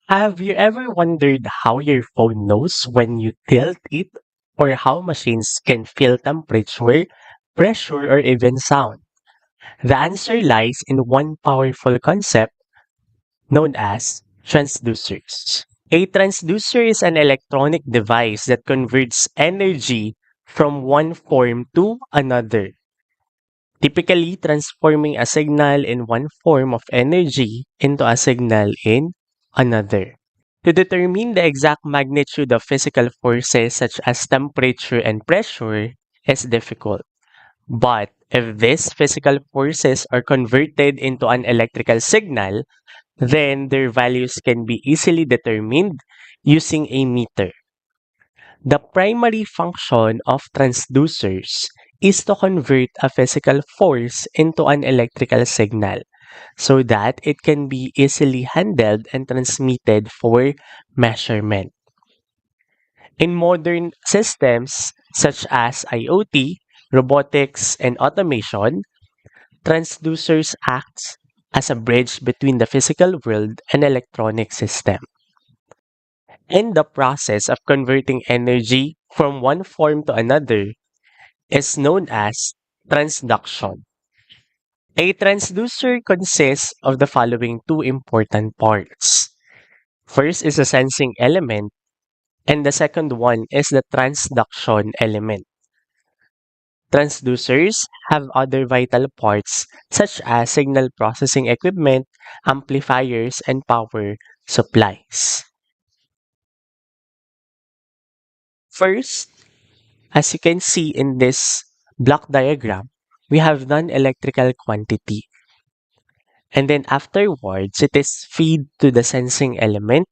Have you ever wondered how your phone knows when you tilt it or how machines can feel temperature, pressure, or even sound? The answer lies in one powerful concept known as transducers. A transducer is an electronic device that converts energy from one form to another, typically transforming a signal in one form of energy into a signal in another. To determine the exact magnitude of physical forces such as temperature and pressure is difficult. But if these physical forces are converted into an electrical signal, then their values can be easily determined using a meter. The primary function of transducers is to convert a physical force into an electrical signal so that it can be easily handled and transmitted for measurement. In modern systems such as IoT, robotics, and automation, transducers act as a bridge between the physical world and electronic system. In the process of converting energy from one form to another is known as transduction. A transducer consists of the following two important parts. First is a sensing element, and the second one is the transduction element. Transducers have other vital parts such as signal processing equipment, amplifiers, and power supplies. First, as you can see in this block diagram, we have non-electrical quantity. And then afterwards, it is feed to the sensing element.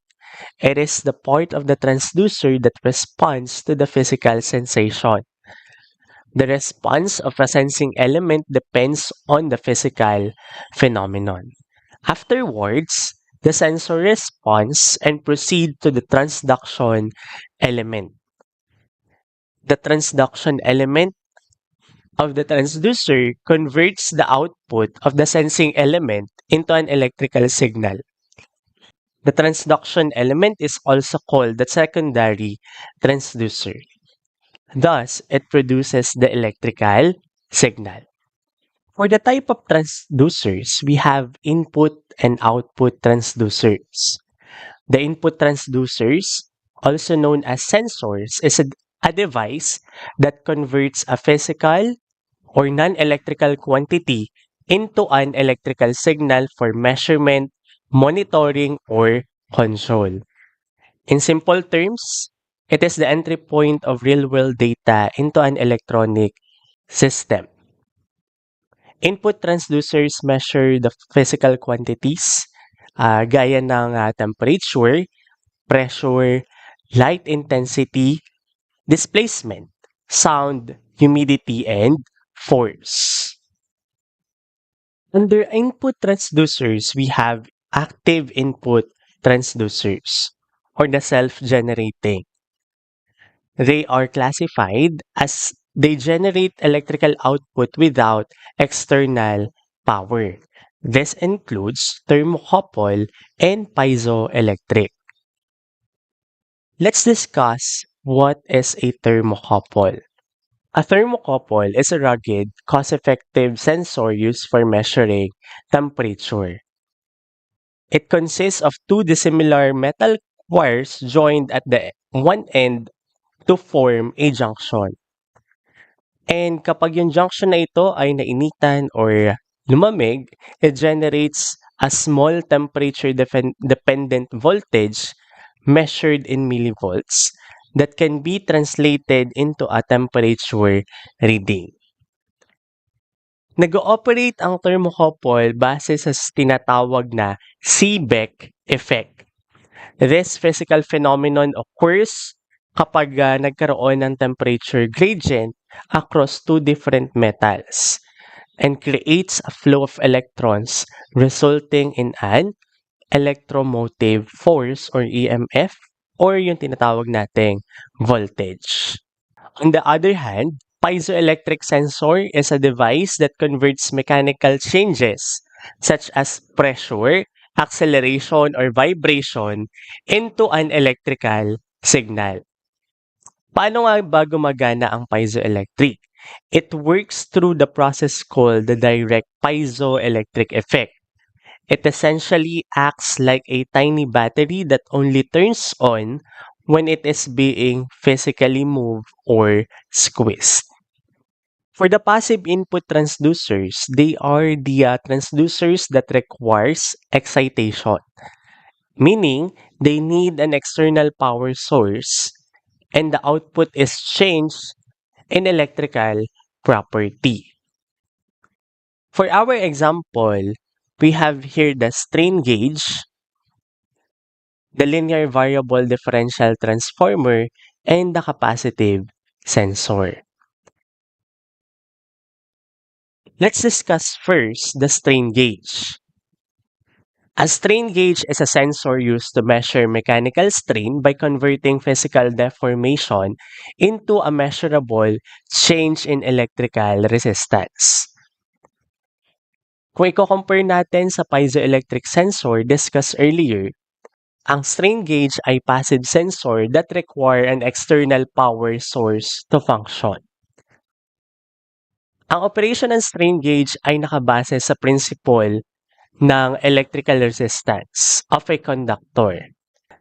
It is the part of the transducer that responds to the physical sensation. The response of a sensing element depends on the physical phenomenon. Afterwards, the sensor responds and proceed to the transduction element. The transduction element of the transducer converts the output of the sensing element into an electrical signal. The transduction element is also called the secondary transducer. Thus, it produces the electrical signal. For the type of transducers, we have input and output transducers. The input transducers, also known as sensors, is a device that converts a physical or non-electrical quantity into an electrical signal for measurement, monitoring, or control. In simple terms, it is the entry point of real-world data into an electronic system. Input transducers measure the physical quantities gaya ng temperature, pressure, light intensity, displacement, sound, humidity, and force. Under input transducers, we have active input transducers or the self-generating. They are classified as they generate electrical output without external power. This includes thermocouple and piezoelectric. Let's discuss what is a thermocouple. A thermocouple is a rugged, cost-effective sensor used for measuring temperature. It consists of two dissimilar metal wires joined at the one end to form a junction. And kapag yung junction na ito ay nainitan or lumamig, it generates a small temperature dependent voltage measured in millivolts that can be translated into a temperature reading. Nag-ooperate ang thermocouple base sa tinatawag na Seebeck effect. This physical phenomenon occurs kapag nagkaroon ng temperature gradient across two different metals and creates a flow of electrons resulting in an electromotive force or EMF or yung tinatawag nating voltage. On the other hand, piezoelectric sensor is a device that converts mechanical changes such as pressure, acceleration, or vibration into an electrical signal. Paano nga ba gumagana ang piezoelectric? It works through the process called the direct piezoelectric effect. It essentially acts like a tiny battery that only turns on when it is being physically moved or squeezed. For the passive input transducers, they are the transducers that requires excitation, meaning they need an external power source and the output is changed in electrical property. For our example, we have here the strain gauge, the linear variable differential transformer, and the capacitive sensor. Let's discuss first the strain gauge. A strain gauge is a sensor used to measure mechanical strain by converting physical deformation into a measurable change in electrical resistance. Kung i-compare natin sa piezoelectric sensor discussed earlier, ang strain gauge ay passive sensor that require an external power source to function. Ang operation ng strain gauge ay nakabase sa principle ng electrical resistance of a conductor,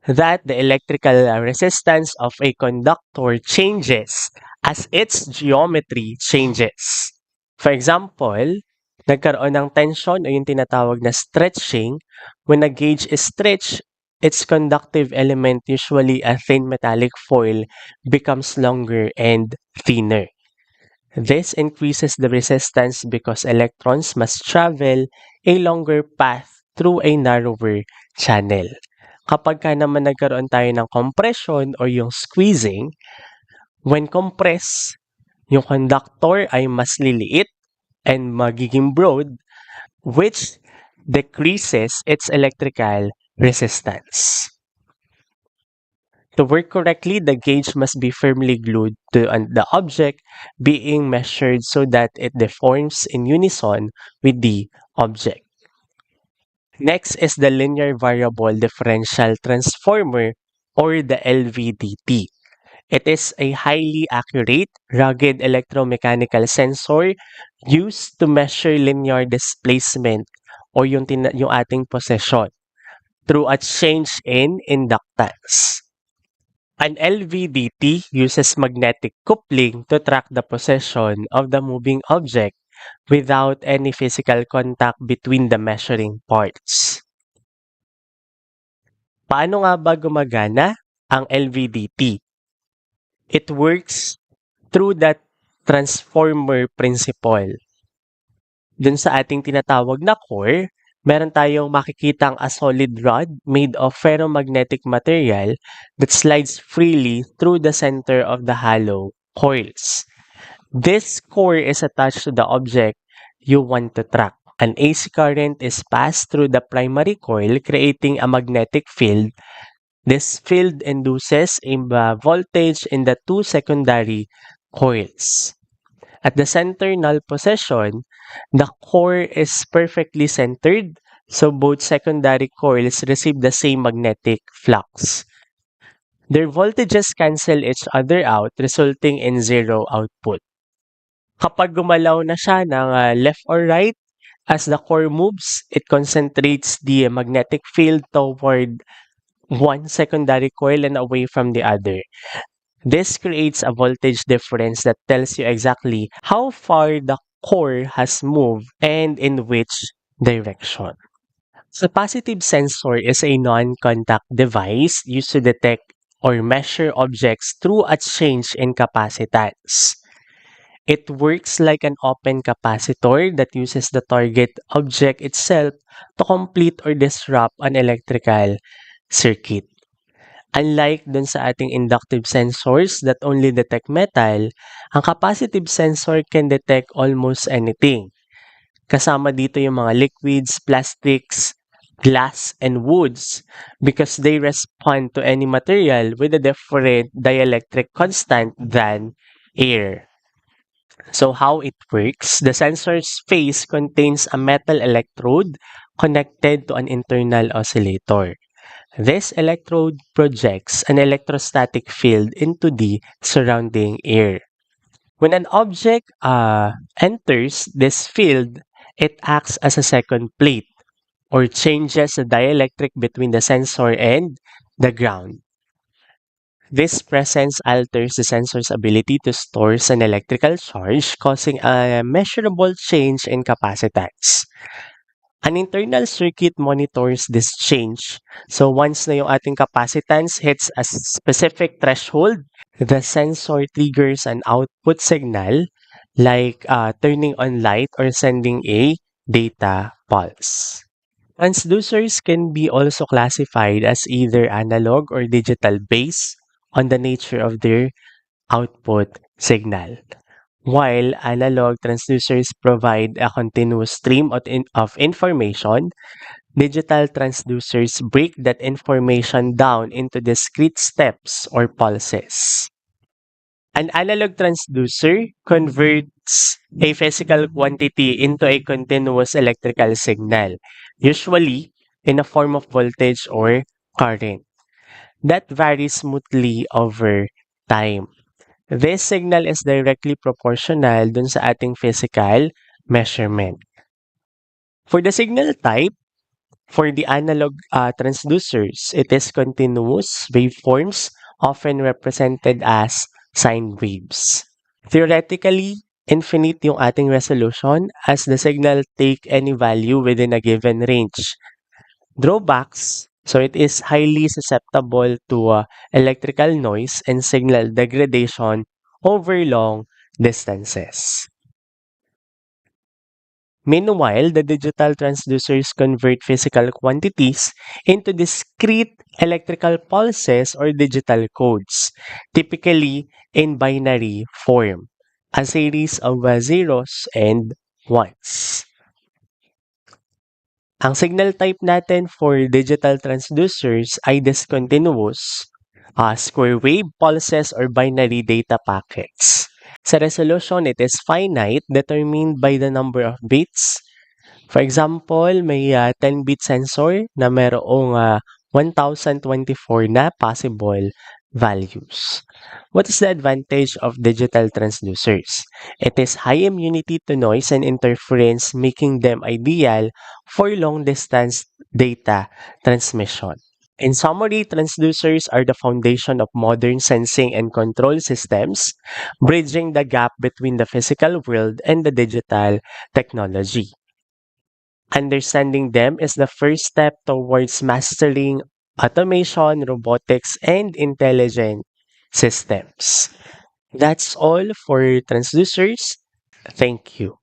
that the electrical resistance of a conductor changes as its geometry changes. For example, nagkaroon ng tension o yung tinatawag na stretching. When a gauge is stretched, its conductive element, usually a thin metallic foil, becomes longer and thinner. This increases the resistance because electrons must travel a longer path through a narrower channel. Kapag ka naman nagkaroon tayo ng compression o yung squeezing, when compressed, yung conductor ay mas liliit and magiging broad, which decreases its electrical resistance. To work correctly, the gauge must be firmly glued to the object being measured so that it deforms in unison with the object. Next is the linear variable differential transformer, or the LVDT. It is a highly accurate, rugged electromechanical sensor used to measure linear displacement o yung ating possession through a change in inductance. An LVDT uses magnetic coupling to track the position of the moving object without any physical contact between the measuring parts. Paano nga ba gumagana ang LVDT? It works through that transformer principle. Dun sa ating tinatawag na core, meron tayong makikitang a solid rod made of ferromagnetic material that slides freely through the center of the hollow coils. This core is attached to the object you want to track. An AC current is passed through the primary coil, creating a magnetic field. This field induces a voltage in the two secondary coils. At the center null position, the core is perfectly centered, so both secondary coils receive the same magnetic flux. Their voltages cancel each other out, resulting in zero output. Kapag gumalaw na siya ng left or right, as the core moves, it concentrates the magnetic field toward one secondary coil and away from the other. This creates a voltage difference that tells you exactly how far the core has moved and in which direction. The capacitive sensor is a non-contact device used to detect or measure objects through a change in capacitance. It works like an open capacitor that uses the target object itself to complete or disrupt an electrical circuit. Unlike dun sa ating inductive sensors that only detect metal, ang capacitive sensor can detect almost anything. Kasama dito yung mga liquids, plastics, glass, and woods because they respond to any material with a different dielectric constant than air. So how it works, the sensor's face contains a metal electrode connected to an internal oscillator. This electrode projects an electrostatic field into the surrounding air. When an object enters this field, it acts as a second plate or changes the dielectric between the sensor and the ground. This presence alters the sensor's ability to store an electrical charge, causing a measurable change in capacitance. An internal circuit monitors this change. So once na yung ating capacitance hits a specific threshold, the sensor triggers an output signal like turning on light or sending a data pulse. Transducers can be also classified as either analog or digital based on the nature of their output signal. While analog transducers provide a continuous stream of information, digital transducers break that information down into discrete steps or pulses. An analog transducer converts a physical quantity into a continuous electrical signal, usually in a form of voltage or current, that varies smoothly over time. This signal is directly proportional dun sa ating physical measurement. For the signal type, for the analog transducers, it is continuous waveforms, often represented as sine waves. Theoretically, infinite yung ating resolution as the signal take any value within a given range. Drawbacks, so it is highly susceptible to electrical noise and signal degradation over long distances. Meanwhile, the digital transducers convert physical quantities into discrete electrical pulses or digital codes, typically in binary form, a series of zeros and ones. Ang signal type natin for digital transducers ay discontinuous, square wave, pulses, or binary data packets. Sa resolution, it is finite, determined by the number of bits. For example, may 10-bit sensor na mayroong 1024 na possible values. What is the advantage of digital transducers? It is high immunity to noise and interference, making them ideal for long-distance data transmission. In summary, transducers are the foundation of modern sensing and control systems, bridging the gap between the physical world and the digital technology. Understanding them is the first step towards mastering automation, robotics, and intelligent systems. That's all for transducers. Thank you.